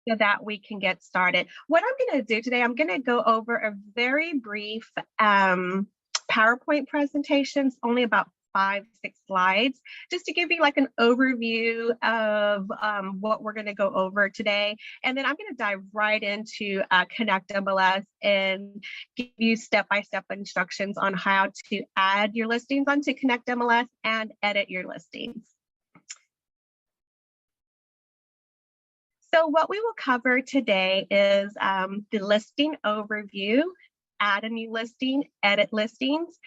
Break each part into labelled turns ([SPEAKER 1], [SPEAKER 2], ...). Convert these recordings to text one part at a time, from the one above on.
[SPEAKER 1] so that we can get started. What I'm going to do today, I'm going to go over a very brief PowerPoint presentation, only about 5-6 slides, just to give you like an overview of what we're going to go over today. And then I'm going to dive right into ConnectMLS and give you step-by-step instructions on how to add your listings onto ConnectMLS and edit your listings. So what we will cover today is the listing overview, add a new listing, edit listings,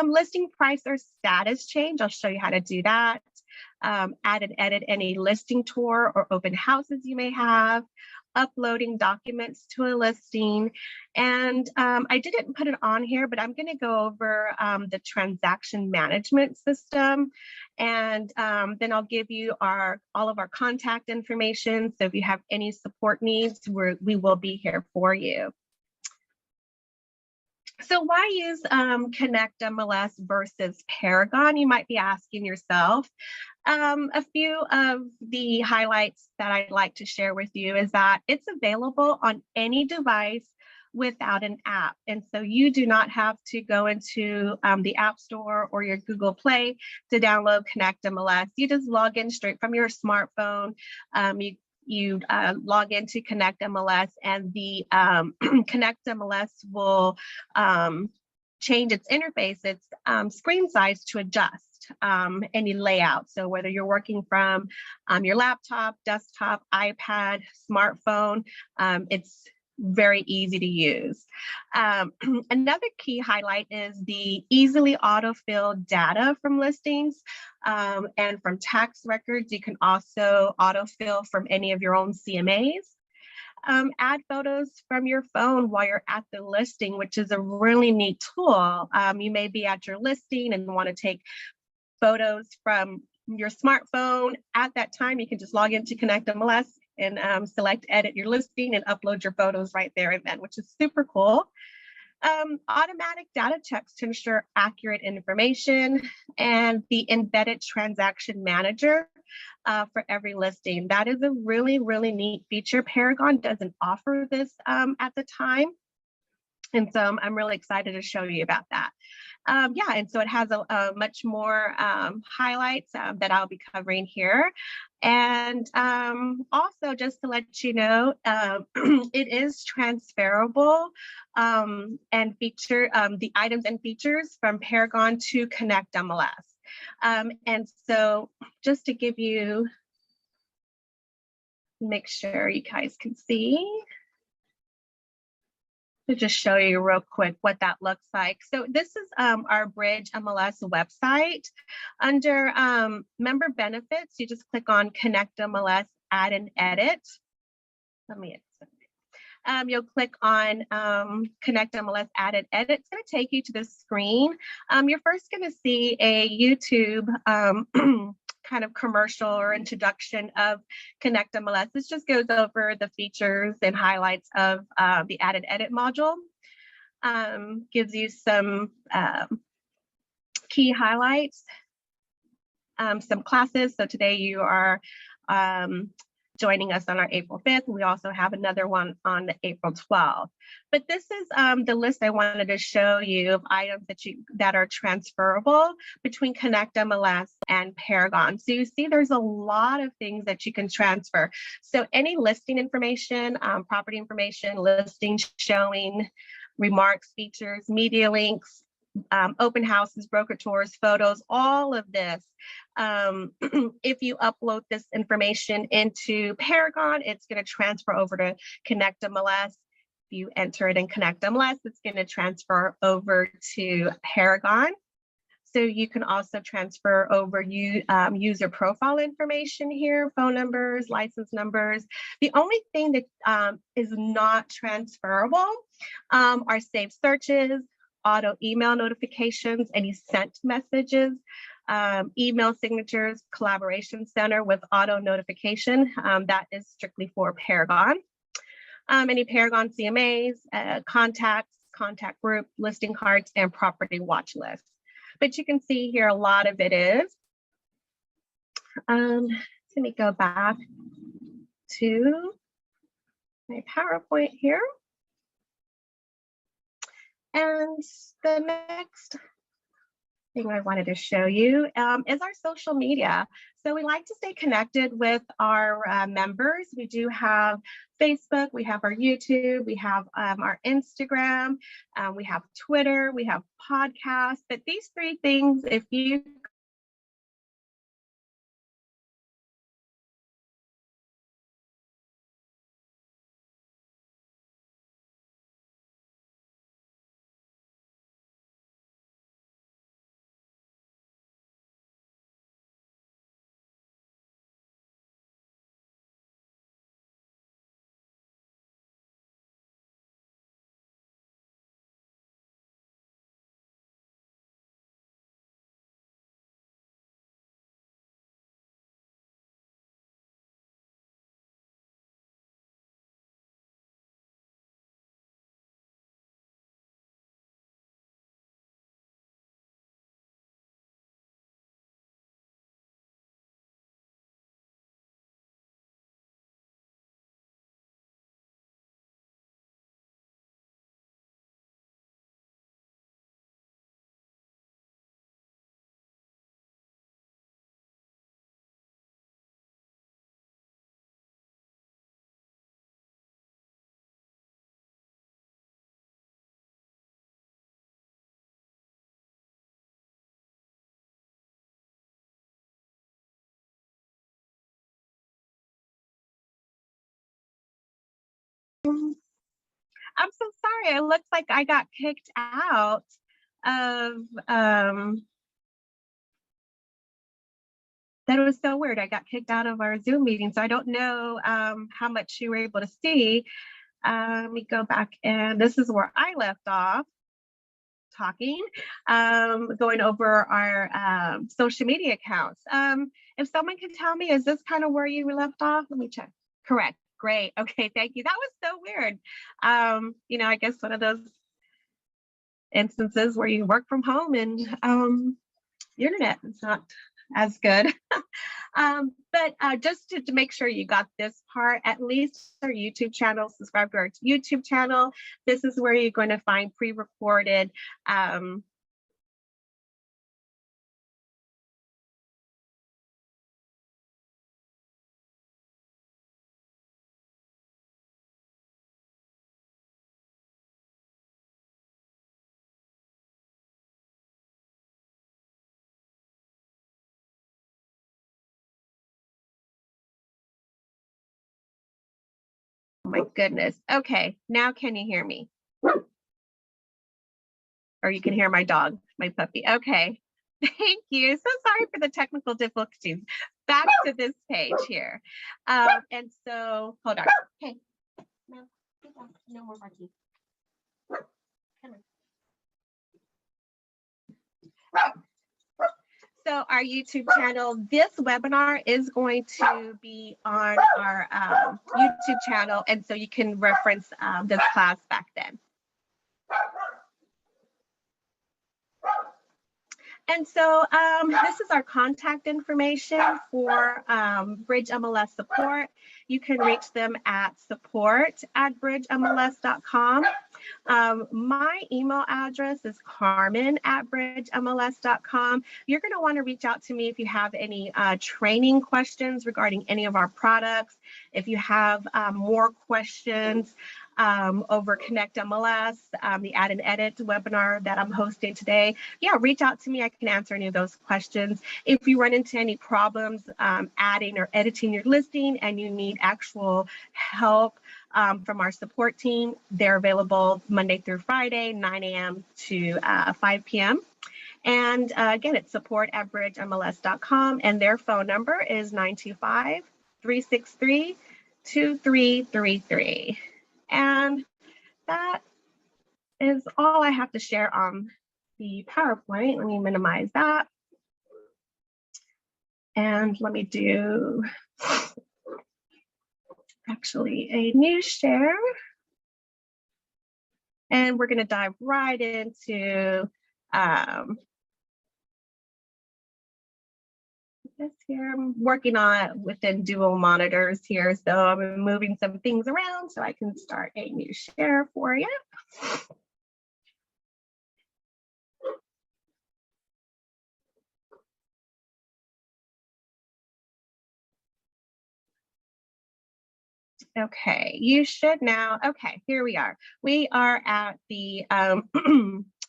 [SPEAKER 1] listing price or status change. I'll show you how to do that. Add and edit any listing tour or open houses you may have, uploading documents to a listing. And I didn't put it on here, but I'm going to go over the transaction management system. And then I'll give you all of our contact information. So if you have any support needs, we will be here for you. So why use ConnectMLS versus Paragon? You might be asking yourself. A few of the highlights that I'd like to share with you is that it's available on any device without an app. And so you do not have to go into the App Store or your Google Play to download ConnectMLS. You just log in straight from your smartphone. You log into ConnectMLS, and the ConnectMLS will change its interface, its screen size to adjust any layout. So whether you're working from your laptop, desktop, iPad, smartphone, it's very easy to use. Another key highlight is the easily autofill data from listings and from tax records. You can also autofill from any of your own CMAs. Add photos from your phone while you're at the listing, which is a really neat tool. You may be at your listing and want to take photos from your smartphone. At that time, you can just log into ConnectMLS and select edit your listing and upload your photos right there and then, which is super cool. Automatic data checks to ensure accurate information, and the embedded transaction manager for every listing. That is a really, really neat feature. Paragon doesn't offer this at the time. And so I'm really excited to show you about that. Yeah, and so it has a much more highlights that I'll be covering here. And also, just to let you know, it is transferable and feature the items and features from Paragon to ConnectMLS. And so just to give you, make sure you guys can see. To just show you real quick what that looks like. So this is our Bridge MLS website. Under member benefits, you just click on ConnectMLS Add and Edit. You'll click on ConnectMLS Add and Edit. It's going to take you to this screen. You're first going to see a YouTube kind of commercial or introduction of ConnectMLS. This just goes over the features and highlights of the Add and Edit module. Gives you some key highlights, some classes. So today you are joining us on our April 5th. We also have another one on the April 12th. But this is the list I wanted to show you of items that are transferable between ConnectMLS and Paragon. So you see there's a lot of things that you can transfer. So any listing information, property information, listing showing, remarks, features, media links, open houses, broker tours, photos, all of this. If you upload this information into Paragon, it's going to transfer over to ConnectMLS. If you enter it in ConnectMLS, it's going to transfer over to Paragon. So you can also transfer over user profile information here, phone numbers, license numbers. The only thing that is not transferable are saved searches, auto email notifications, any sent messages, email signatures, collaboration center with auto notification. That is strictly for Paragon. Any Paragon CMAs, contacts, contact group, listing cards, and property watch lists. But you can see here a lot of it is. Let me go back to my PowerPoint here. And the next thing I wanted to show you is our social media. So we like to stay connected with our members. We do have Facebook, we have our YouTube, we have our Instagram, we have Twitter, we have podcasts. But these three things, if you I'm so sorry. It looks like I got kicked out of, that was so weird. I got kicked out of our Zoom meeting. So I don't know how much you were able to see. Let me go back, and this is where I left off talking, going over our social media accounts. If someone can tell me, is this kind of where you left off? Let me check. Correct. Great. Okay, thank you. That was so weird. You know, I guess one of those instances where you work from home and the internet is not as good. But just to make sure you got this part, at least our YouTube channel, subscribe to our YouTube channel. This is where you're going to find pre-recorded oh my goodness. Okay, now can you hear me? Or you can hear my dog, my puppy. Okay, thank you. So sorry for the technical difficulties. Back to this page here. And so, hold on. Hey, no more barking. Come on. So our YouTube channel, this webinar is going to be on our YouTube channel, and so you can reference this class back then. And so this is our contact information for Bridge MLS support. You can reach them at support@bridgemls.com. My email address is carmen@bridgemls.com. You're going to want to reach out to me if you have any training questions regarding any of our products. If you have more questions over ConnectMLS, the Add and Edit webinar that I'm hosting today, yeah, reach out to me. I can answer any of those questions. If you run into any problems adding or editing your listing and you need actual help from our support team, they're available Monday through Friday, 9 a.m. to 5 p.m. And again, it's support@bridgemls.com, and their phone number is 925-363-2333. And that is all I have to share on the PowerPoint. Let me minimize that. And let me do actually a new share. And we're going to dive right into this here. I'm working on within dual monitors here, so I'm moving some things around so I can start a new share for you. Okay, you should now. Okay, here we are. We are at the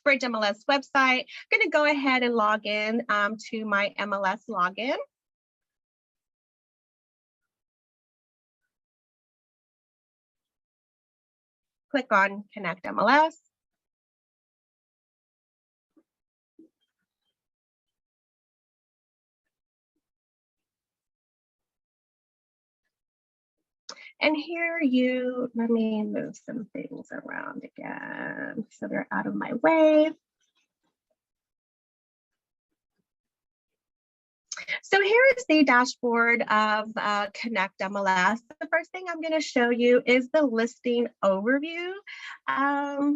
[SPEAKER 1] Bridge MLS website. I'm going to go ahead and log in to my MLS login. Click on Connect MLS. And here let me move some things around again so they're out of my way. So here is the dashboard of ConnectMLS. The first thing I'm going to show you is the listing overview. Actually,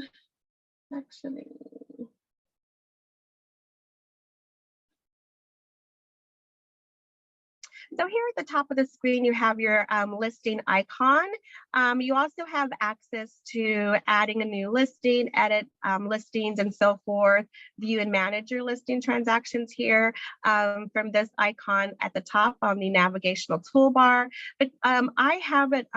[SPEAKER 1] so here at the top of the screen, you have your listing icon. You also have access to adding a new listing, edit listings, and so forth. View and manage your listing transactions here from this icon at the top on the navigational toolbar. But I have it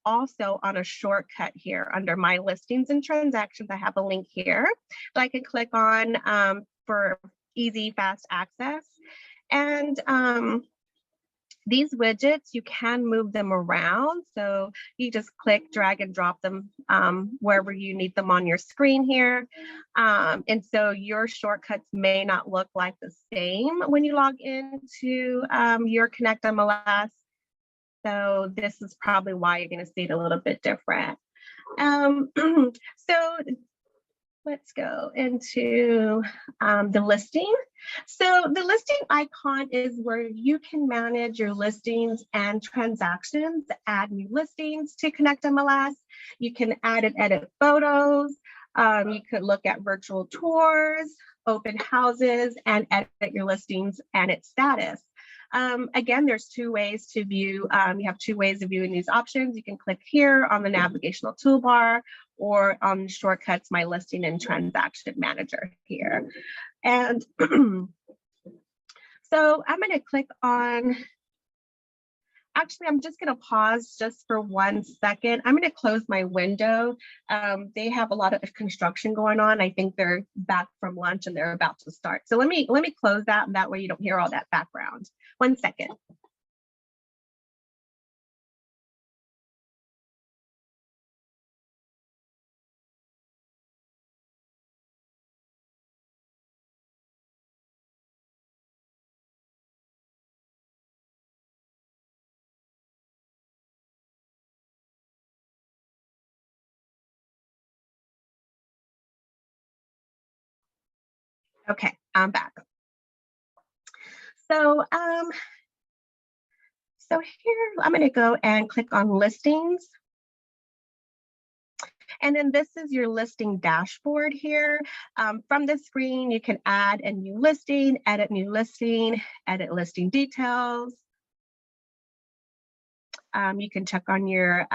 [SPEAKER 1] also on a shortcut here under my listings and transactions. I have a link here that I can click on for easy, fast access. And these widgets, you can move them around. So you just click, drag and drop them wherever you need them on your screen here. And so your shortcuts may not look like the same when you log into your ConnectMLS. So this is probably why you're going to see it a little bit different. So let's go into the listing. So the listing icon is where you can manage your listings and transactions, add new listings to ConnectMLS. You can add and edit photos. You could look at virtual tours, open houses, and edit your listings and its status. Again, there's two ways to view. You have two ways of viewing these options. You can click here on the navigational toolbar or on shortcuts, my listing and transaction manager here. And so I'm going to click on, actually, I'm just going to pause just for 1 second. I'm going to close my window. They have a lot of construction going on. I think they're back from lunch and they're about to start. So let me close that, and that way you don't hear all that background. 1 second. Okay, I'm back. So, so here I'm going to go and click on listings. And then this is your listing dashboard here. From the screen, you can add a new listing, edit listing details. You can check on your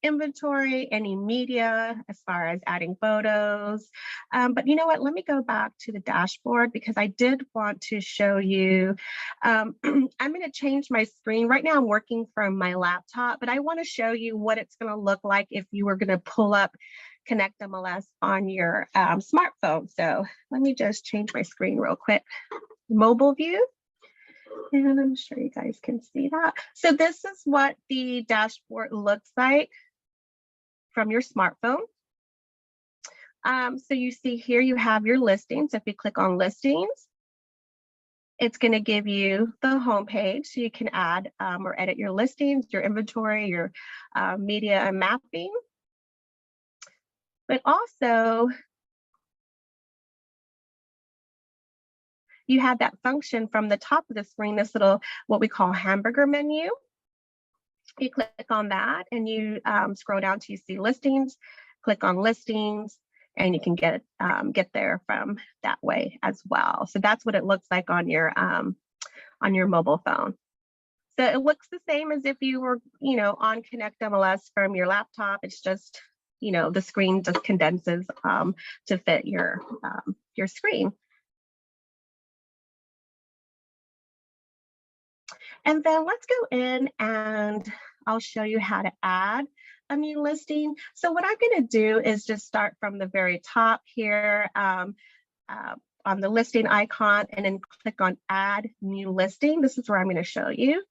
[SPEAKER 1] inventory, any media as far as adding photos. But you know what, let me go back to the dashboard because I did want to show you, I'm going to change my screen. Right now I'm working from my laptop, but I want to show you what it's going to look like if you were going to pull up ConnectMLS on your smartphone. So let me just change my screen real quick. Mobile view. And I'm sure you guys can see that. So this is what the dashboard looks like from your smartphone. So you see here you have your listings. If you click on listings, it's going to give you the home page. So you can add or edit your listings, your inventory, your media and mapping. But also, you have that function from the top of the screen, this little, what we call hamburger menu. You click on that and you scroll down to you see listings, click on listings, and you can get there from that way as well. So that's what it looks like on your on your mobile phone. So it looks the same as if you were, on ConnectMLS from your laptop. It's just, the screen just condenses to fit your screen. And then let's go in and I'll show you how to add a new listing. So what I'm going to do is just start from the very top here on the listing icon and then click on Add New Listing. This is where I'm going to show you.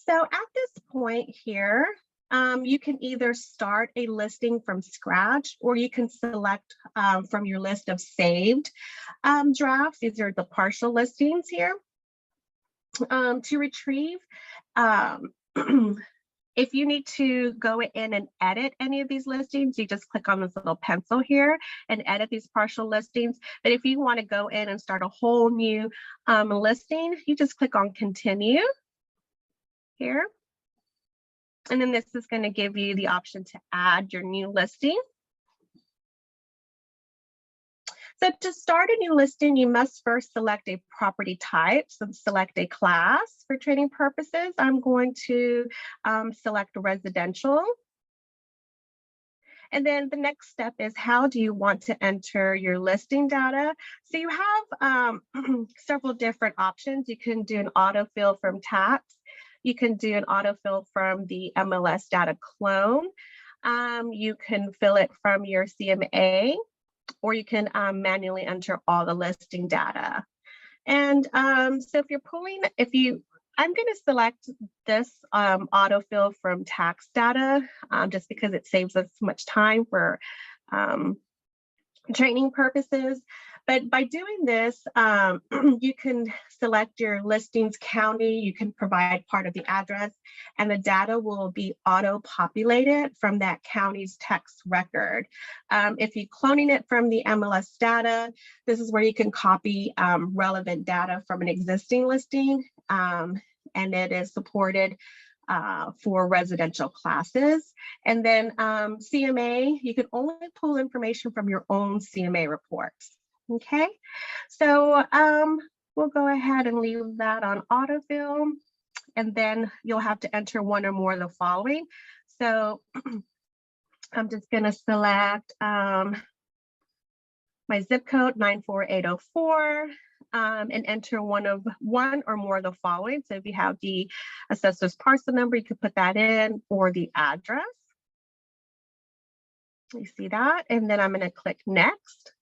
[SPEAKER 1] So at this point here, you can either start a listing from scratch or you can select from your list of saved drafts. These are the partial listings here. To retrieve, if you need to go in and edit any of these listings, you just click on this little pencil here and edit these partial listings. But if you want to go in and start a whole new listing, you just click on Continue here. And then this is going to give you the option to add your new listing. So to start a new listing, you must first select a property type. So select a class for training purposes. I'm going to select residential. And then the next step is, how do you want to enter your listing data? So you have several different options. You can do an autofill from tax. You can do an autofill from the MLS data clone. You can fill it from your CMA, or you can manually enter all the listing data. And so if you're pulling, I'm going to select this autofill from tax data just because it saves us so much time for training purposes. But by doing this, you can select your listings county, you can provide part of the address, and the data will be auto-populated from that county's text record. If you're cloning it from the MLS data, this is where you can copy relevant data from an existing listing, and it is supported for residential classes. And then CMA, you can only pull information from your own CMA reports. Okay, so we'll go ahead and leave that on autofill, and then you'll have to enter one or more of the following. So I'm just going to select my zip code 94804 and enter one or more of the following. So if you have the assessor's parcel number, you could put that in, or the address. You see that, and then I'm going to click Next.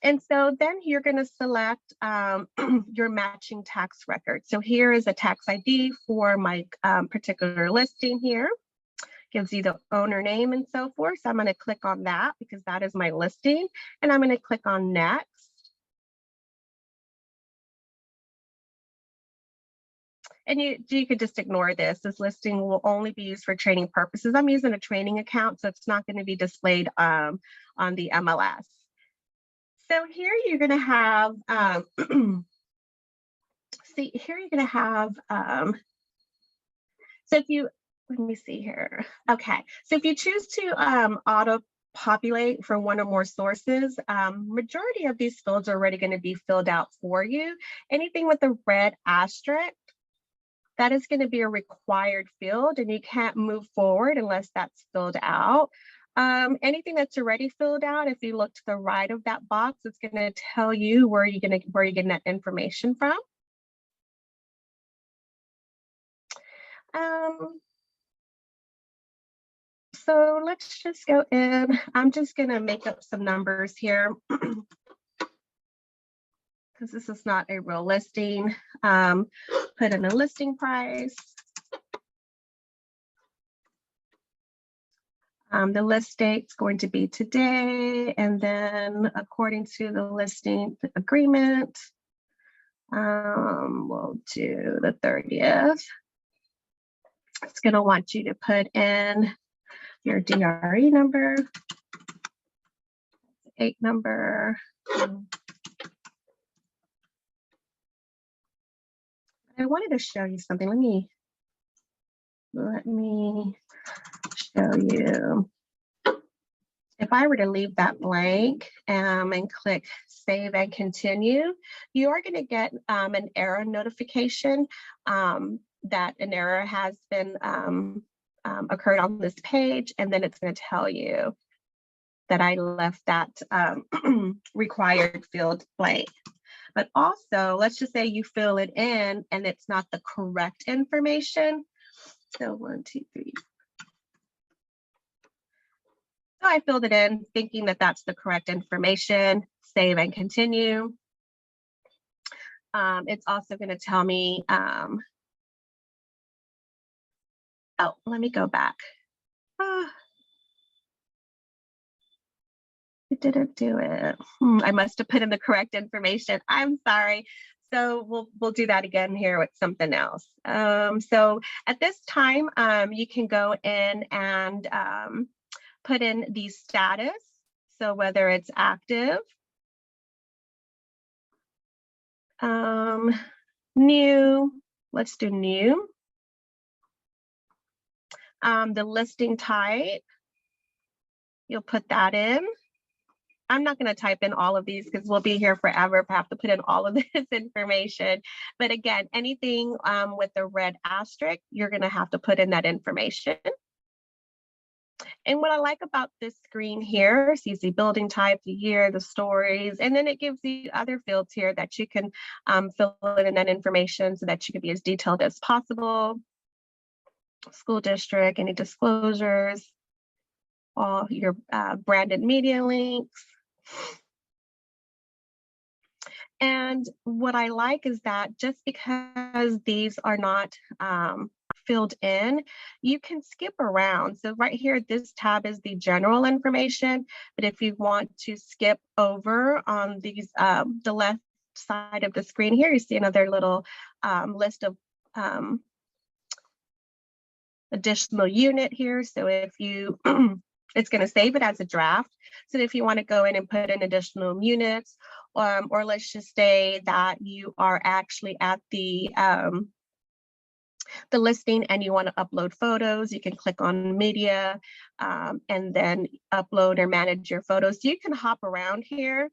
[SPEAKER 1] And so then you're going to select your matching tax record. So here is a tax ID for my particular listing here. Gives you the owner name and so forth. So I'm going to click on that because that is my listing. And I'm going to click on Next. And you could just ignore this. This listing will only be used for training purposes. I'm using a training account, so it's not going to be displayed on the MLS. So here you're going to have, see, here you're going to have, so if you, let me see here. Okay, so if you choose to auto-populate for one or more sources, majority of these fields are already going to be filled out for you. Anything with a red asterisk, that is going to be a required field, and you can't move forward unless that's filled out. Anything that's already filled out, if you look to the right of that box, it's going to tell you where you're getting that information from. So let's just go in. I'm just going to make up some numbers here because this is not a real listing. Put in a listing price. The list date's going to be today, and then according to the listing agreement, we'll do the 30th. It's going to want you to put in your DRE number, 8 number. I wanted to show you something. Let me show you. If I were to leave that blank and click save and continue, you are going to get an error notification that an error has been occurred on this page, and then it's going to tell you that I left that required field blank. But also, let's just say you fill it in and it's not the correct information. So 1, 2, 3. So I filled it in thinking that that's the correct information. Save and continue. It's also going to tell me, oh, let me go back. It didn't do it. I must have put in the correct information. I'm sorry. So we'll do that again here with something else. So at this time, you can go in and put in the status. So whether it's active, new, let's do new. The listing type, you'll put that in. I'm not going to type in all of these because we'll be here forever if I have to put in all of this information. But again, anything with the red asterisk, you're going to have to put in that information. And what I like about this screen here is you see building type, the year, the stories, and then it gives you other fields here that you can fill in that information so that you can be as detailed as possible. School district, any disclosures, all your branded media links. And what I like is that just because these are not filled in, you can skip around. So right here, this tab is the general information, but if you want to skip over on these, the left side of the screen here, you see another little list of additional unit here. So if you, it's going to save it as a draft. So if you want to go in and put in additional units, or let's just say that you are actually at the listing and you want to upload photos, you can click on media and then upload or manage your photos. You can hop around here,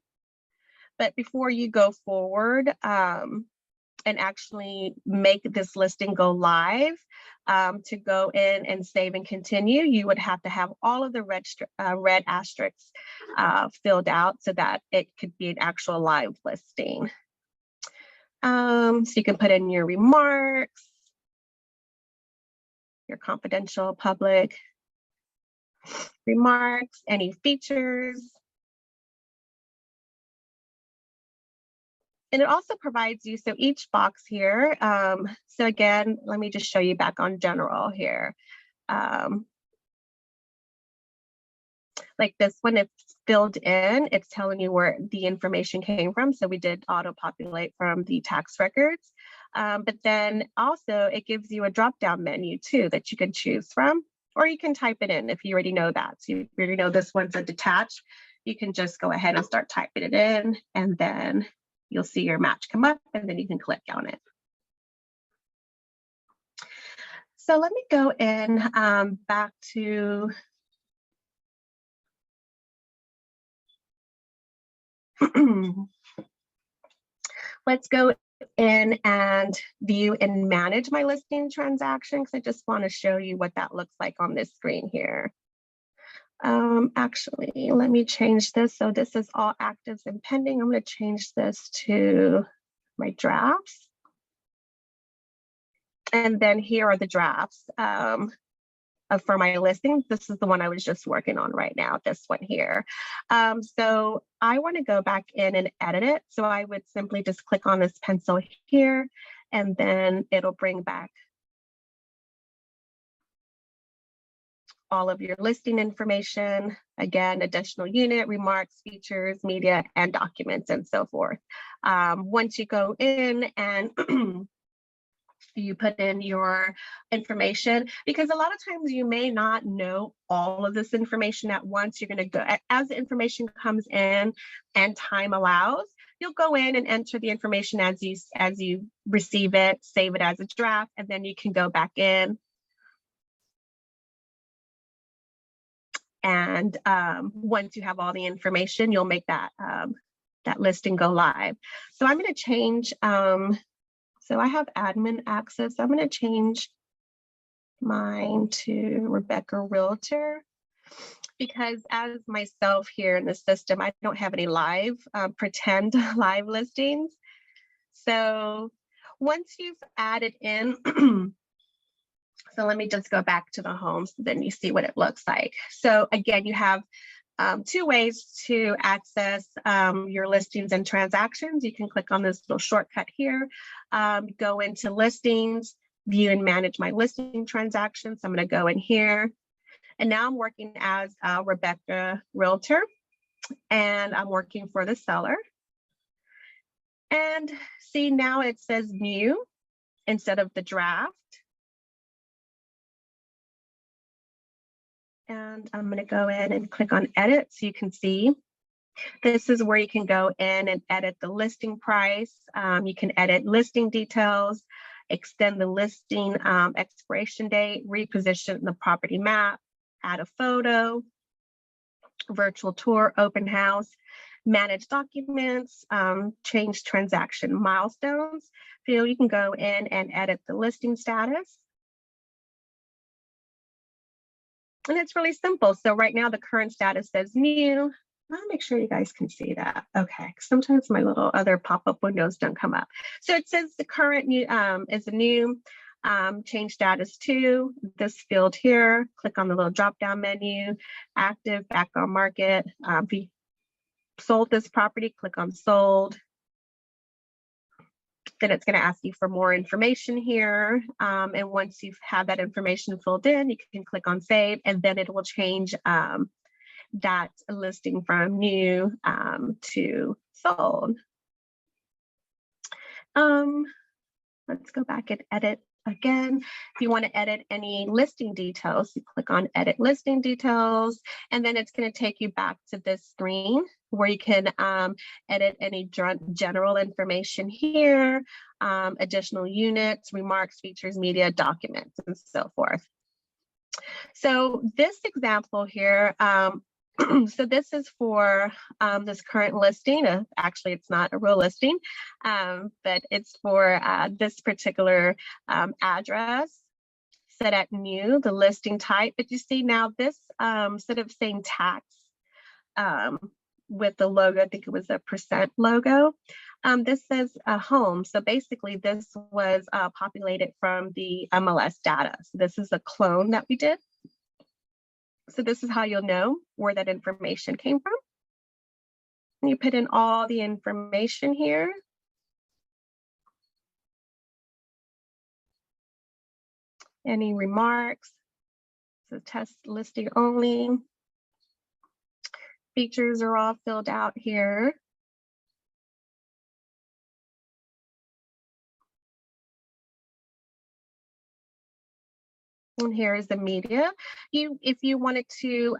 [SPEAKER 1] but before you go forward and actually make this listing go live, to go in and save and continue, you would have to have all of the red asterisks filled out so that it could be an actual live listing. So you can put in your remarks, your confidential public remarks, any features. And it also provides you, so each box here, so again, let me just show you back on general here. Like this one, it's filled in, it's telling you where the information came from. So we did auto-populate from the tax records. But then also it gives you a drop-down menu too that you can choose from, or you can type it in if you already know that. So you already know this one's a detached, you can just go ahead and start typing it in, and then you'll see your match come up, and then you can click on it. So let me go in back to let's go in and view and manage my listing transaction, because I just want to show you what that looks like on this screen here. Actually, let me change this. So this is all actives and pending. I'm going to change this to my drafts. And then here are the drafts for my listings. This is the one I was just working on right now, this one here. So I want to go back in and edit it. So I would simply just click on this pencil here, and then it'll bring back all of your listing information, again, additional unit, remarks, features, media, and documents, and so forth. Once you go in and you put in your information, because a lot of times you may not know all of this information at once. You're going to go, as the information comes in and time allows, you'll go in and enter the information as you receive it, save it as a draft, and then you can go back in And once you have all the information, you'll make that that listing go live. So I'm going to change, so I have admin access. I'm going to change mine to Rebecca Realtor, because as myself here in the system, I don't have any live, pretend live listings. So once you've added in, so let me just go back to the home so then you see what it looks like. So again, you have two ways to access your listings and transactions. You can click on this little shortcut here, go into listings, view and manage my listing transactions. So I'm going to go in here. And now I'm working as Rebecca Realtor, and I'm working for the seller. And see, now it says new instead of the draft. And I'm going to go in and click on edit so you can see. This is where you can go in and edit the listing price. You can edit listing details, extend the listing expiration date, reposition the property map, add a photo, virtual tour, open house, manage documents, change transaction milestones. So you can go in and edit the listing status. And it's really simple. So right now the current status says new. I'll make sure you guys can see that. Okay, sometimes my little other pop-up windows don't come up. So it says the current new is a new, change status to this field here. Click on the little drop-down menu, active, back on market. If you sold this property, click on sold. Then it's going to ask you for more information here. And once you've had that information filled in, you can click on save, and then it will change that listing from new to sold. Let's go back and edit again. If you want to edit any listing details, you click on edit listing details, and then it's going to take you back to this screen where you can edit any general information here, additional units, remarks, features, media, documents, and so forth. So this example here, so this is for this current listing. Actually, it's not a real listing, but it's for this particular address. Set at new, the listing type. But you see now this, instead of saying tax with the logo, I think it was a % logo, this says a home. So basically this was populated from the MLS data. So this is a clone that we did. So this is how you'll know where that information came from. And you put in all the information here. Any remarks, so test listing only. Features are all filled out here. And here is the media. If you wanted to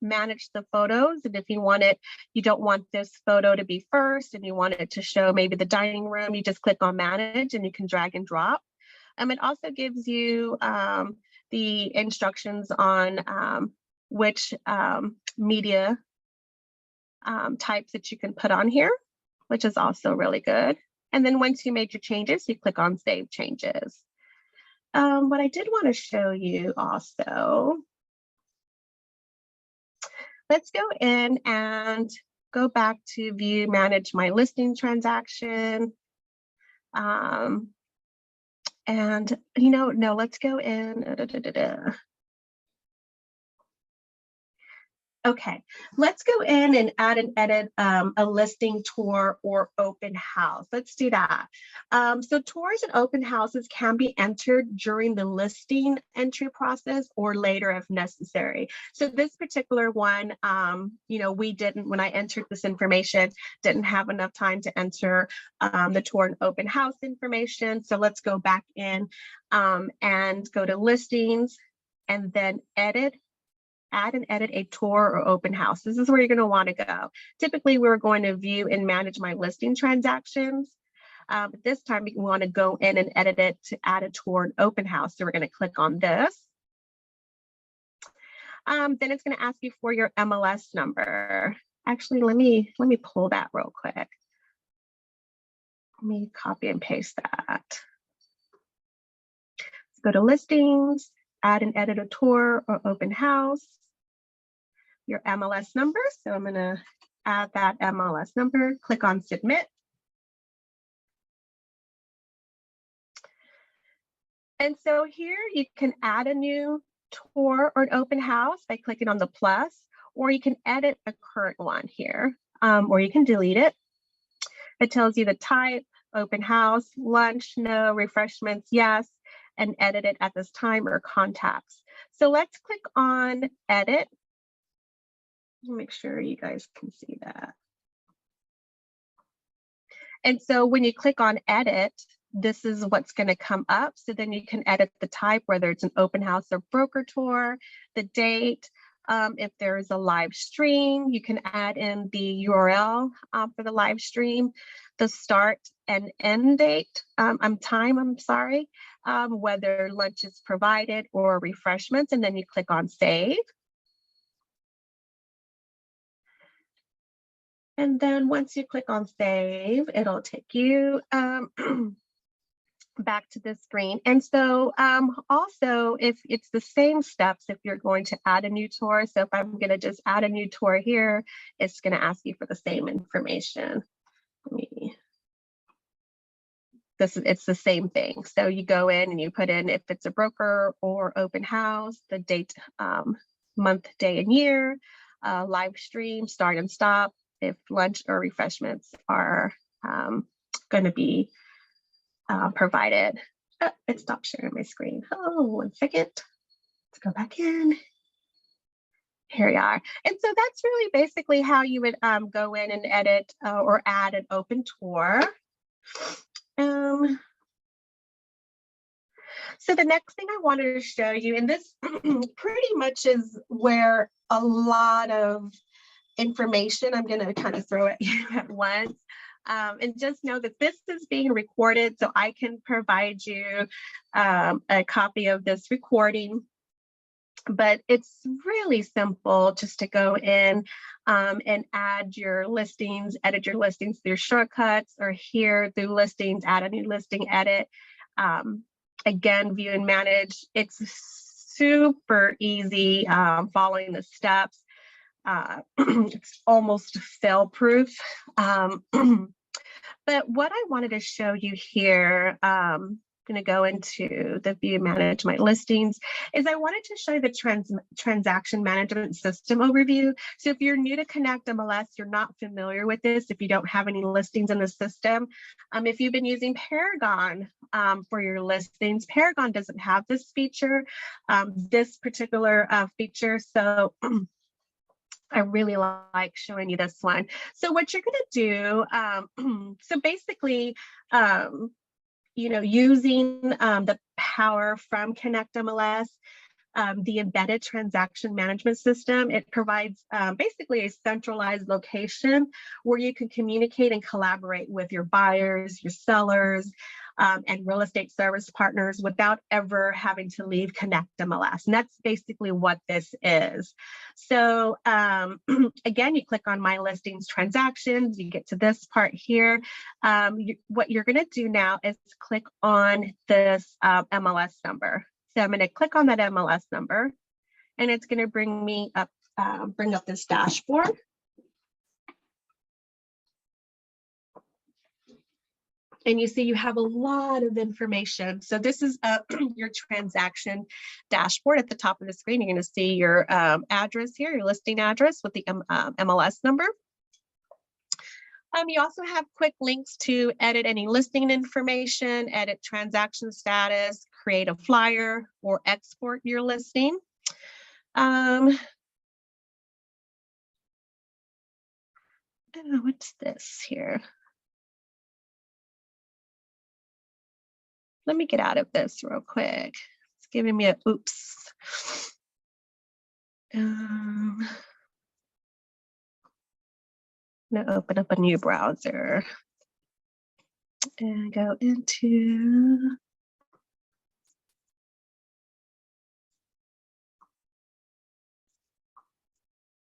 [SPEAKER 1] manage the photos, and if you don't want this photo to be first, and you want it to show maybe the dining room, you just click on manage and you can drag and drop. It also gives you the instructions on which media types that you can put on here, which is also really good. And then once you made your changes, you click on Save Changes. What I did want to show you also, let's go in and go back to view, manage my listing transaction. And no, let's go in. Okay, let's go in and add and edit a listing tour or open house. Let's do that. So tours and open houses can be entered during the listing entry process or later if necessary. So this particular one, we didn't, when I entered this information, didn't have enough time to enter the tour and open house information. So let's go back in and go to listings and then edit. Add and edit a tour or open house. This is where you're going to want to go. Typically, we're going to view and manage my listing transactions. But this time, we want to go in and edit it to add a tour and open house. So we're going to click on this. then it's going to ask you for your MLS number. Actually, let me pull that real quick. Let me copy and paste that. Let's go to listings, add and edit a tour or open house. Your MLS number. So I'm going to add that MLS number, click on submit. And so here you can add a new tour or an open house by clicking on the plus, or you can edit a current one here, or you can delete it. It tells you the type, open house, lunch, no, refreshments, yes, and edit it at this time or contacts. So let's click on edit. Make sure you guys can see that. And so when you click on edit, this is what's going to come up. So then you can edit the type, whether it's an open house or broker tour, the date. If there's a live stream, you can add in the URL for the live stream, the start and end date, whether lunch is provided or refreshments, and then you click on save. And then once you click on save, it'll take you back to the screen. And so also, if it's the same steps, if you're going to add a new tour, so if I'm going to just add a new tour here, it's going to ask you for the same information. It's the same thing. So you go in and you put in if it's a broker or open house, the date, month, day, and year, live stream, start and stop, if lunch or refreshments are going to be provided. Oh, it stopped sharing my screen. Oh, 1 second. Let's go back in. Here we are. And so that's really basically how you would go in and edit or add an open tour. So the next thing I wanted to show you, and this pretty much is where a lot of information I'm going to kind of throw at you at once. And just know that this is being recorded, so I can provide you a copy of this recording. But it's really simple just to go in and add your listings, edit your listings through shortcuts, or here through listings, add a new listing, edit. Again, view and manage. It's super easy following the steps. It's almost fail-proof. But what I wanted to show you here, I'm going to go into the view manage my listings, is I wanted to show you the transaction management system overview. So if you're new to ConnectMLS, you're not familiar with this, if you don't have any listings in the system, if you've been using Paragon for your listings, Paragon doesn't have this feature, this particular feature. So I really like showing you this one. So what you're going to do, so basically, using the power from ConnectMLS, the embedded transaction management system, it provides basically a centralized location where you can communicate and collaborate with your buyers, your sellers, and real estate service partners without ever having to leave ConnectMLS. And that's basically what this is. So again, you click on My Listings Transactions, you get to this part here. What you're going to do now is click on this MLS number. So I'm going to click on that MLS number, and it's going to bring me up, bring up this dashboard. And you see you have a lot of information. So this is your transaction dashboard. At the top of the screen, you're going to see your address here, your listing address with the MLS number. You also have quick links to edit any listing information, edit transaction status, create a flyer, or export your listing. What's this here? Let me get out of this real quick. It's giving me a oops. I'm gonna open up a new browser and go into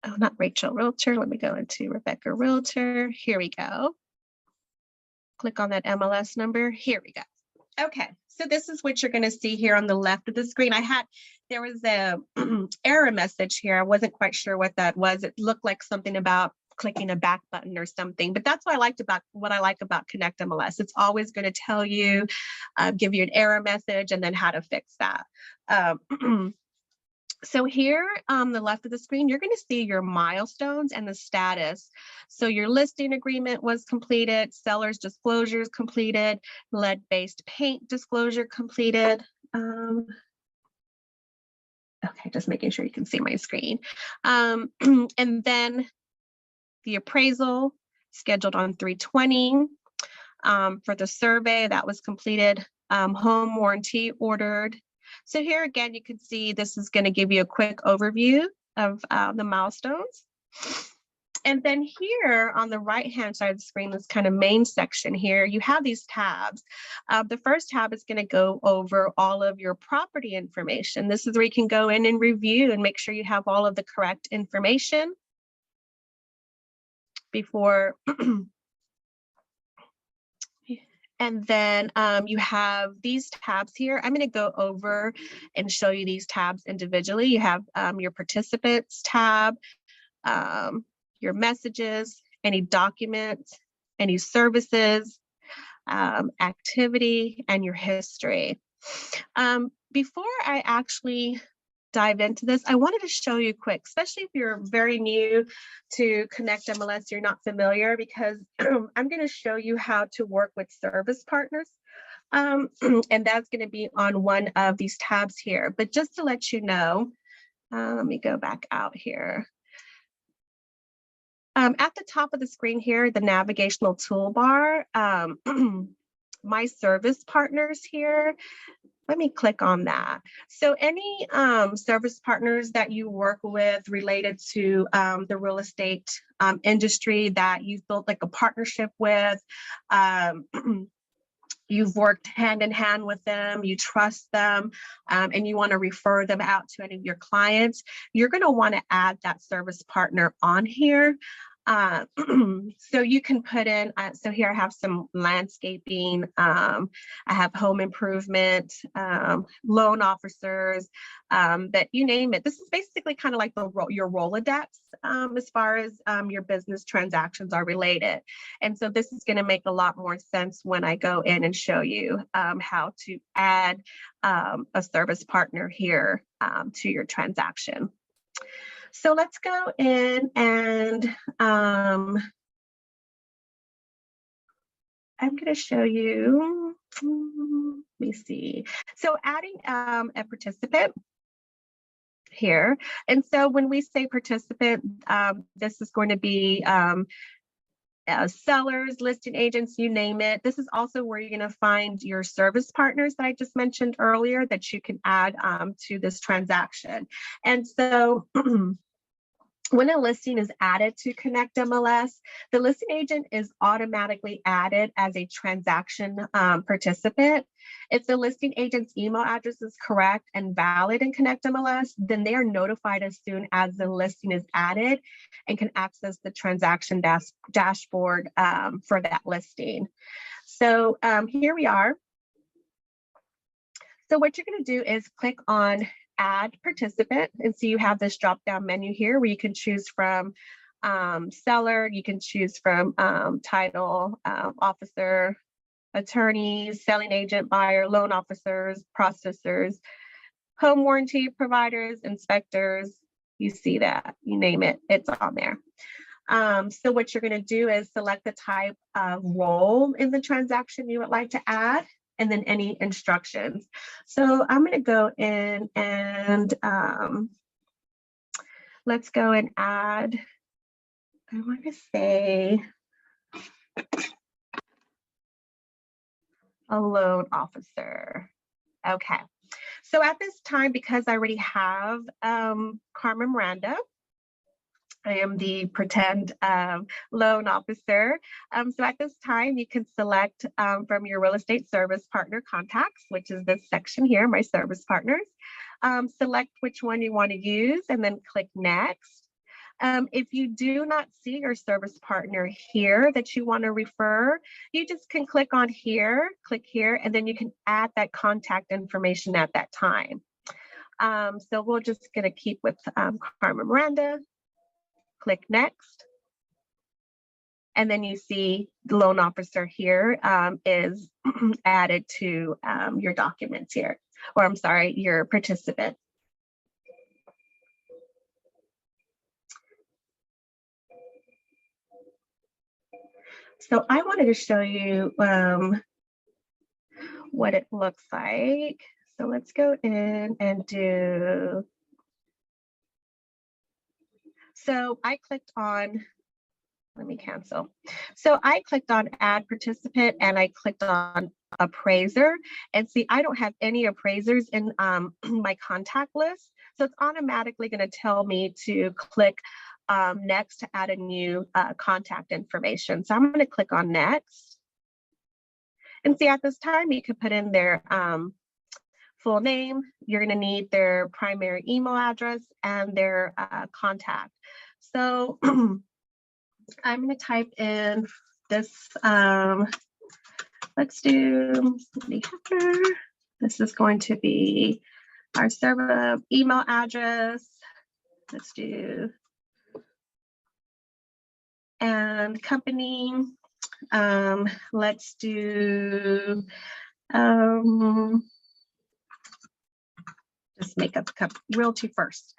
[SPEAKER 1] oh, not Rachel Realtor. Let me go into Rebecca Realtor. Here we go. Click on that MLS number. Here we go. Okay, so this is what you're going to see here on the left of the screen. There was a error message here. I wasn't quite sure what that was. It looked like something about clicking a back button or something, but that's what I like about ConnectMLS. It's always going to tell you, give you an error message, and then how to fix that. So here on the left of the screen, you're going to see your milestones and the status. So your listing agreement was completed, seller's disclosures completed, lead-based paint disclosure completed. Okay, just making sure you can see my screen. And then the appraisal scheduled on 3/20. For the survey that was completed, home warranty ordered. So here again, you can see this is going to give you a quick overview of the milestones. And then here on the right-hand side of the screen, this kind of main section here, you have these tabs. The first tab is going to go over all of your property information. This is where you can go in and review and make sure you have all of the correct information before and then you have these tabs here. I'm going to go over and show you these tabs individually. You have your participants tab, your messages, any documents, any services, activity, and your history. Before I actually dive into this, I wanted to show you quick, especially if you're very new to ConnectMLS, you're not familiar, because I'm going to show you how to work with service partners. And that's going to be on one of these tabs here. But just to let you know, let me go back out here. At the top of the screen here, the navigational toolbar, my service partners here, let me click on that. So any service partners that you work with related to the real estate industry that you've built like a partnership with, you've worked hand in hand with them, you trust them, and you want to refer them out to any of your clients, you're going to want to add that service partner on here. So you can put in, so here I have some landscaping, I have home improvement, loan officers, that you name it. This is basically kind of like your Rolodex as far as your business transactions are related. And so this is going to make a lot more sense when I go in and show you how to add a service partner here to your transaction. So let's go in and I'm going to show you, let me see. So adding a participant here. And so when we say participant, this is going to be sellers, listing agents, you name it. This is also where you're going to find your service partners that I just mentioned earlier that you can add to this transaction. And so when a listing is added to ConnectMLS, the listing agent is automatically added as a transaction participant. If the listing agent's email address is correct and valid in ConnectMLS, then they are notified as soon as the listing is added and can access the transaction dashboard for that listing. So here we are. So what you're going to do is click on Add Participant, and so you have this drop down menu here where you can choose from seller, you can choose from title, officer, attorneys, selling agent, buyer, loan officers, processors, home warranty providers, inspectors. You see that, you name it, it's on there. So what you're going to do is select the type of role in the transaction you would like to add, and then any instructions. So I'm going to go in and let's go and add, I want to say a loan officer. Okay. So at this time, because I already have Carmen Miranda, I am the pretend loan officer. So at this time, you can select from your real estate service partner contacts, which is this section here, my service partners. Select which one you want to use and then click next. If you do not see your service partner here that you want to refer, you just can click on here, click here, and then you can add that contact information at that time. So we're just going to keep with Carmen Miranda, click next. And then you see the loan officer here is added to your documents here, or I'm sorry, your participant. So I wanted to show you what it looks like. So let's go in and do. So I clicked on, let me cancel. So I clicked on add participant and I clicked on appraiser, and see, I don't have any appraisers in my contact list. So it's automatically going to tell me to click next to add a new contact information. So I'm going to click on next. And see, at this time, you could put in their full name. You're going to need their primary email address and their contact. So I'm going to type in this. Let's do, this is going to be our server email address. Let's do, and company. Let's do, just make up realty first.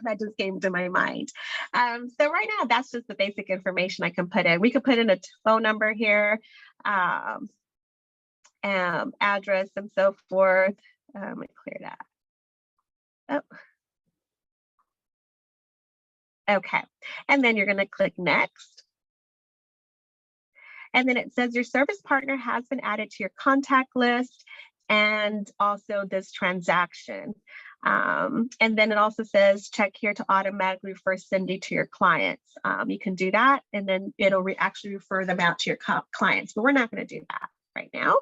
[SPEAKER 1] That just came to my mind. So right now, that's just the basic information I can put in. We could put in a phone number here, address, and so forth. Let me clear that. Oh. Okay, and then you're going to click next. And then it says your service partner has been added to your contact list, and also this transaction. And then it also says check here to automatically refer Cindy to your clients. You can do that, and then it'll actually refer them out to your clients, but we're not going to do that right now.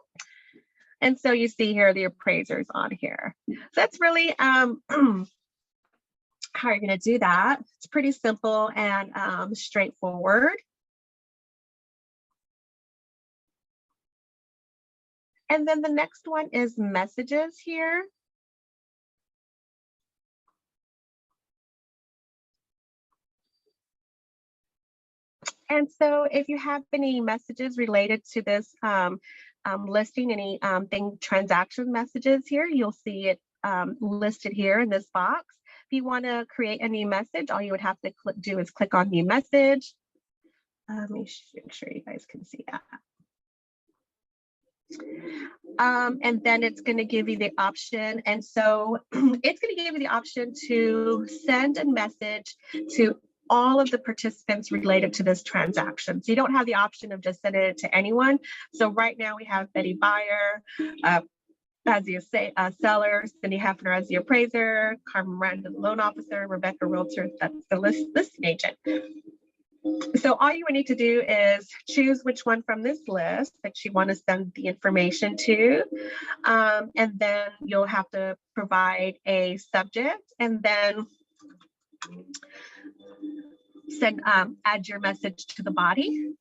[SPEAKER 1] And so you see here the appraisers on here. So that's really how you're going to do that. It's pretty simple and straightforward. And then the next one is messages here. And so if you have any messages related to this listing, any transaction messages here, you'll see it listed here in this box. If you want to create a new message, all you would have to do is click on new message. Let me make sure you guys can see that. And then it's going to give you the option. And so it's going to give you the option to send a message to all of the participants related to this transaction. So you don't have the option of just sending it to anyone. So right now we have Betty Buyer as the seller, Cindy Hefner as the appraiser, Carmen Miranda, the loan officer, Rebecca Realtor, that's the listing agent. So all you would need to do is choose which one from this list that you want to send the information to. And then you'll have to provide a subject, and then add your message to the body.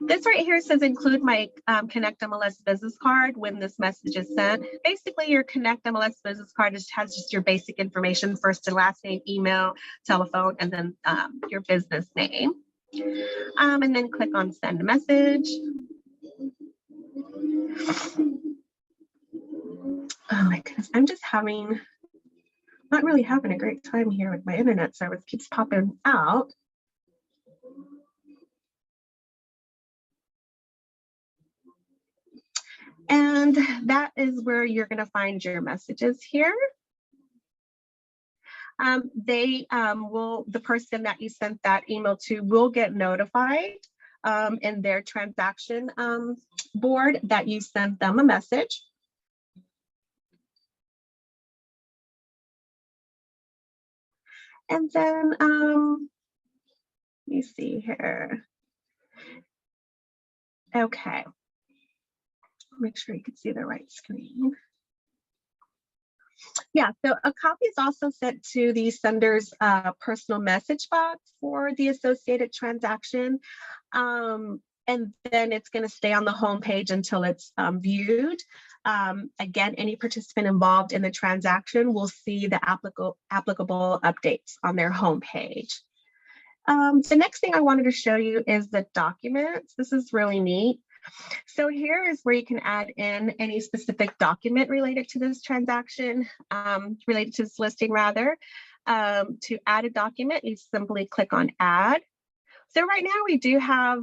[SPEAKER 1] This right here says include my ConnectMLS business card when this message is sent. Basically, your ConnectMLS business card has just your basic information, first and last name, email, telephone, and then your business name. And then click on send a message. Oh my goodness, I'm just not really having a great time here with my internet service, keeps popping out. And that is where you're going to find your messages here. The person that you sent that email to will get notified in their transaction board that you sent them a message. And then, let me see here. Okay. Make sure you can see the right screen. Yeah, so a copy is also sent to the sender's personal message box for the associated transaction. And then it's going to stay on the home page until it's viewed. Again, any participant involved in the transaction will see the applicable updates on their home page. The next thing I wanted to show you is the documents. This is really neat. So here is where you can add in any specific document related to this transaction, related to this listing rather. To add a document, you simply click on Add. So right now we do have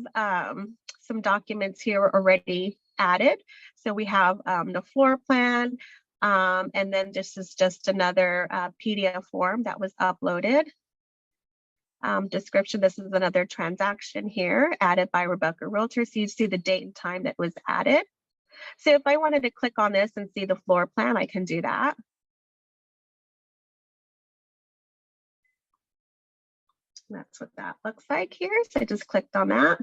[SPEAKER 1] some documents here already added. So we have the floor plan, and then this is just another PDF form that was uploaded. Description, this is another transaction here added by Rebecca Realtor. So you see the date and time that was added. So if I wanted to click on this and see the floor plan, I can do that. That's what that looks like here. So I just clicked on that.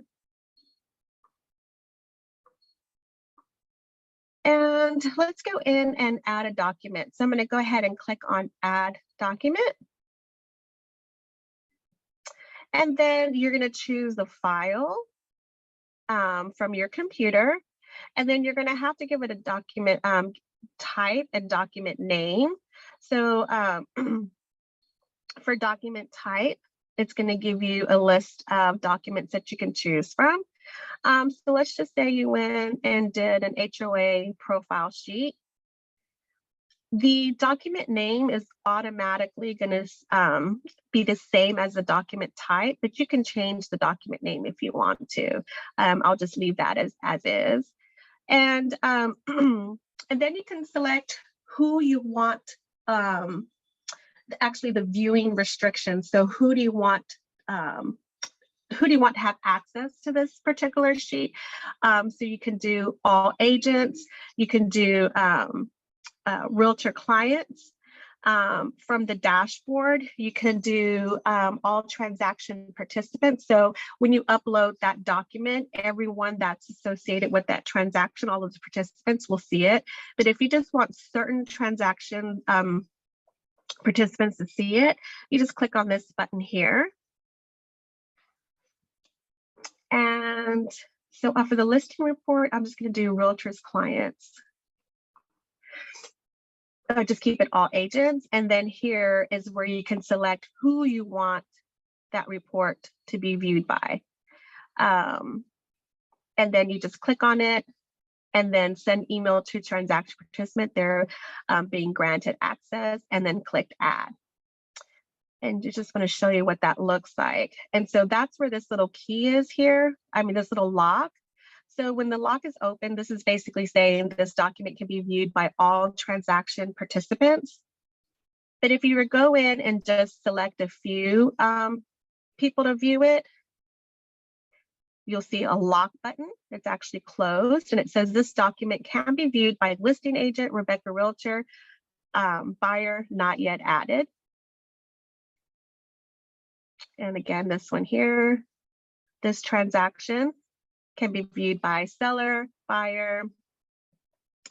[SPEAKER 1] And let's go in and add a document. So I'm going to go ahead and click on Add Document. And then you're going to choose the file from your computer. And then you're going to have to give it a document type and document name. So for document type, it's going to give you a list of documents that you can choose from. So let's just say you went and did an HOA profile sheet. The document name is automatically going to be the same as the document type, but you can change the document name if you want to. I'll just leave that as is. And, and then you can select who you want, actually the viewing restrictions. So who do you want to have access to this particular sheet? So you can do all agents, you can do realtor clients. From the dashboard, you can do all transaction participants. So when you upload that document, everyone that's associated with that transaction, all of the participants will see it. But if you just want certain transaction participants to see it, you just click on this button here. And so for the listing report, I'm just going to do realtors clients. Just keep it all agents. And then here is where you can select who you want that report to be viewed by. And then you just click on it and then send email to transaction participant. They're being granted access, and then click Add. And you just want to show you what that looks like. And so that's where this little key is here. I mean, this little lock. So when the lock is open, this is basically saying this document can be viewed by all transaction participants. But if you were to go in and just select a few people to view it, you'll see a lock button. It's actually closed, and it says this document can be viewed by listing agent Rebecca Realtor, buyer not yet added. And again, this one here, this transaction can be viewed by seller, buyer,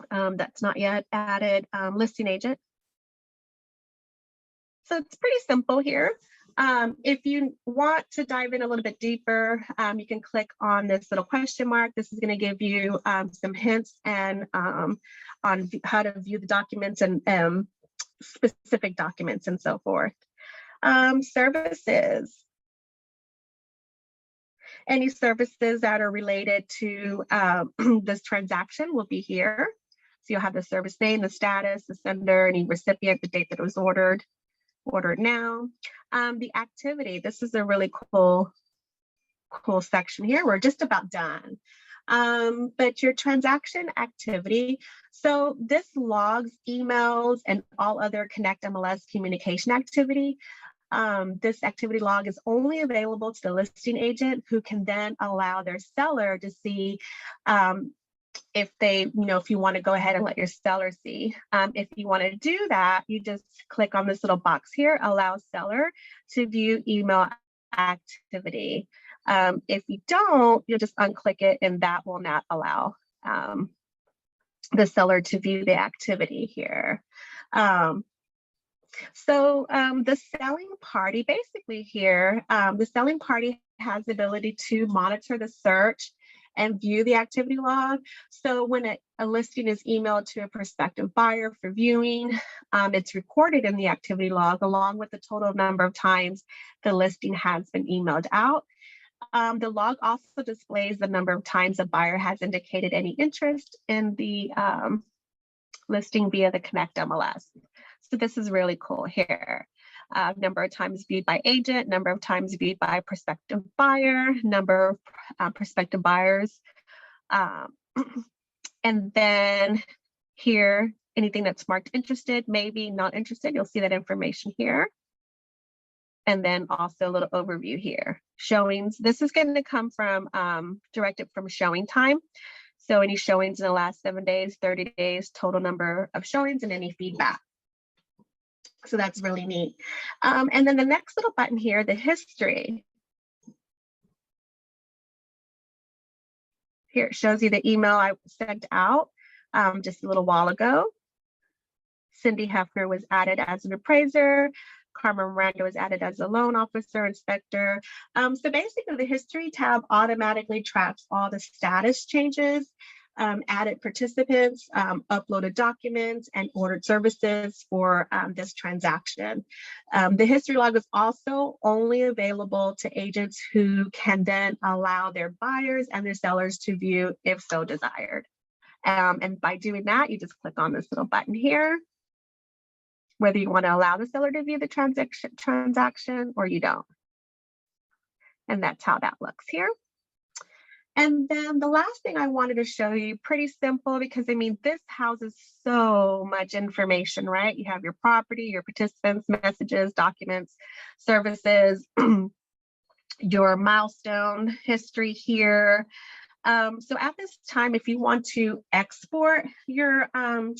[SPEAKER 1] that's not yet added, listing agent. So it's pretty simple here. If you want to dive in a little bit deeper, you can click on this little question mark. This is going to give you some hints and on how to view the documents and specific documents and so forth. Services. Any services that are related to this transaction will be here. So you'll have the service name, the status, the sender, any recipient, the date that it was ordered now. The activity, this is a really cool section here. We're just about done. But your transaction activity, so this logs emails and all other ConnectMLS communication activity. This activity log is only available to the listing agent, who can then allow their seller to see if they, if you want to go ahead and let your seller see. If you want to do that, you just click on this little box here, allow seller to view email activity. If you don't, you'll just unclick it, and that will not allow the seller to view the activity here. The selling party, basically here, the selling party has the ability to monitor the search and view the activity log. So when a listing is emailed to a prospective buyer for viewing, it's recorded in the activity log along with the total number of times the listing has been emailed out. The log also displays the number of times a buyer has indicated any interest in the listing via the ConnectMLS. So this is really cool here. Number of times viewed by agent, number of times viewed by prospective buyer, number of prospective buyers. And then here, anything that's marked interested, maybe not interested, you'll see that information here. And then also a little overview here. Showings, this is going to come from directed from showing time. So any showings in the last 7 days, 30 days, total number of showings, and any feedback. So that's really neat. And then the next little button here, the history. Here it shows you the email I sent out just a little while ago. Cindy Hefner was added as an appraiser. Carmen Miranda was added as a loan officer, inspector. So basically the history tab automatically tracks all the status changes, added participants, uploaded documents, and ordered services for this transaction. The history log is also only available to agents who can then allow their buyers and their sellers to view if so desired. And by doing that, you just click on this little button here, whether you want to allow the seller to view the transaction or you don't. And that's how that looks here. And then the last thing I wanted to show you, pretty simple, because I mean, this houses so much information, right? You have your property, your participants, messages, documents, services, your milestone history here. So at this time, if you want to export your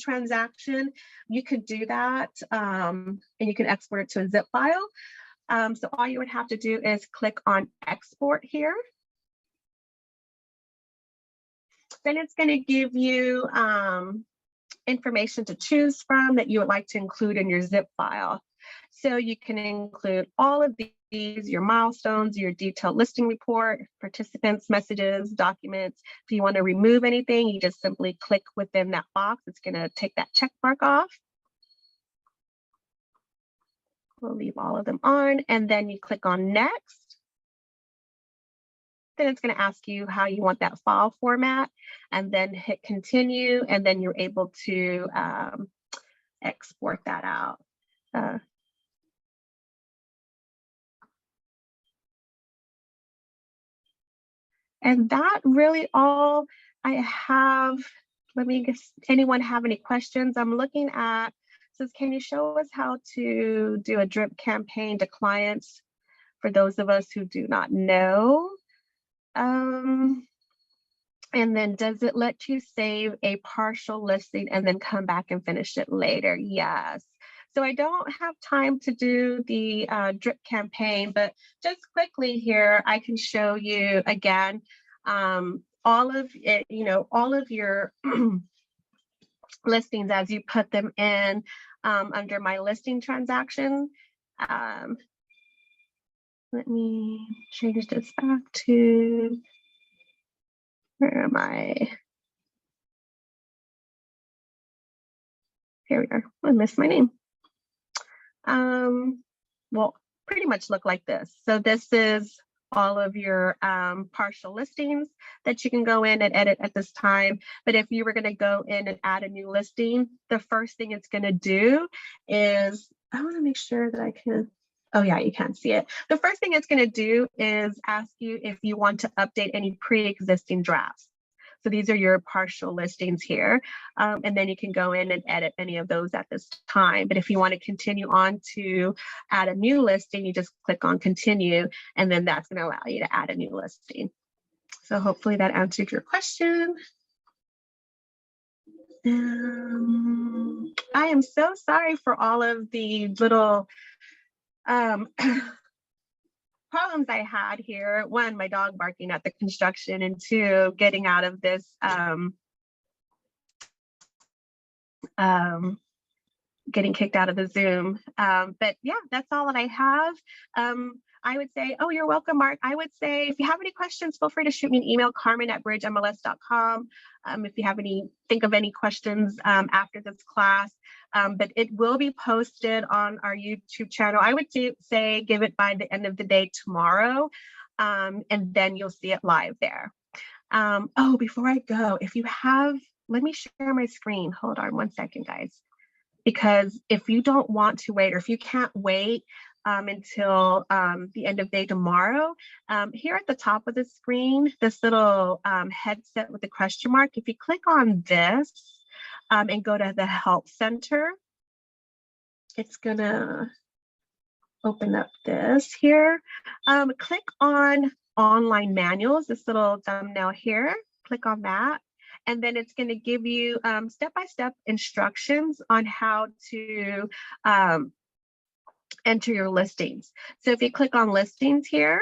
[SPEAKER 1] transaction, you could do that, and you can export it to a zip file. So all you would have to do is click on export here. Then it's going to give you information to choose from that you would like to include in your zip file. So you can include all of these, your milestones, your detailed listing report, participants, messages, documents. If you want to remove anything, you just simply click within that box. It's going to take that check mark off. We'll leave all of them on, and then you click on next. Then it's going to ask you how you want that file format, and then hit continue, and then you're able to export that out. And that really all I have. Let me guess, anyone have any questions? I'm looking at, says, can you show us how to do a drip campaign to clients for those of us who do not know? And then does it let you save a partial listing and then come back and finish it later? Yes. So I don't have time to do the drip campaign, but just quickly here, I can show you again, all of it, all of your listings as you put them in under my listing transaction. Let me change this back to, where am I? Here we are. I missed my name. Well, pretty much look like this. So this is all of your partial listings that you can go in and edit at this time. But if you were going to go in and add a new listing, the first thing it's going to do is, I want to make sure that I can, oh yeah, you can see it. The first thing it's going to do is ask you if you want to update any pre-existing drafts. So these are your partial listings here. And then you can go in and edit any of those at this time. But if you want to continue on to add a new listing, you just click on continue, and then that's going to allow you to add a new listing. So hopefully that answered your question. I am so sorry for all of the little problems I had here. One, my dog barking at the construction, and two, getting out of getting kicked out of the Zoom. But yeah, that's all that I have. I would say, oh, you're welcome, Mark. I would say if you have any questions, feel free to shoot me an email, carmen@bridgemls.com. If you have think of any questions after this class, but it will be posted on our YouTube channel. I would say give it by the end of the day tomorrow, and then you'll see it live there. Oh, before I go, let me share my screen. Hold on one second, guys. Because if you don't want to wait, or if you can't wait until the end of day tomorrow, here at the top of the screen, this little headset with the question mark, if you click on this and go to the Help Center, it's gonna open up this here. Click on Online Manuals, this little thumbnail here, click on that. And then it's going to give you step-by-step instructions on how to enter your listings. So if you click on listings here,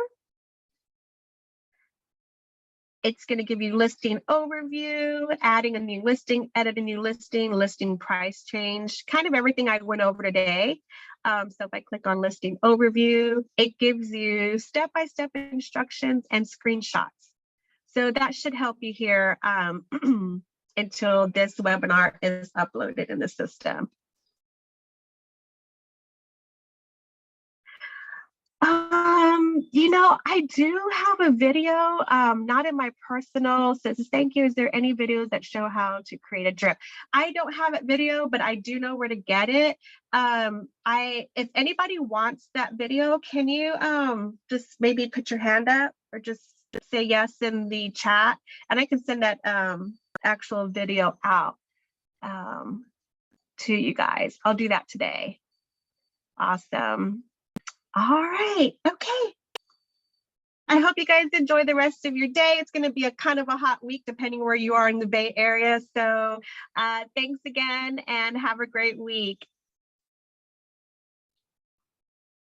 [SPEAKER 1] it's going to give you listing overview, adding a new listing, edit a new listing, listing price change, kind of everything I went over today. So if I click on listing overview, it gives you step-by-step instructions and screenshots. So that should help you here until this webinar is uploaded in the system. I do have a video, not in my personal, says thank you. Is there any videos that show how to create a drip? I don't have a video, but I do know where to get it. If anybody wants that video, can you just maybe put your hand up or just say yes in the chat, and I can send that actual video out to you guys. I'll do that today. Awesome. All right. Okay. I hope you guys enjoy the rest of your day. It's going to be a kind of a hot week depending where you are in the Bay Area. So thanks again and have a great week.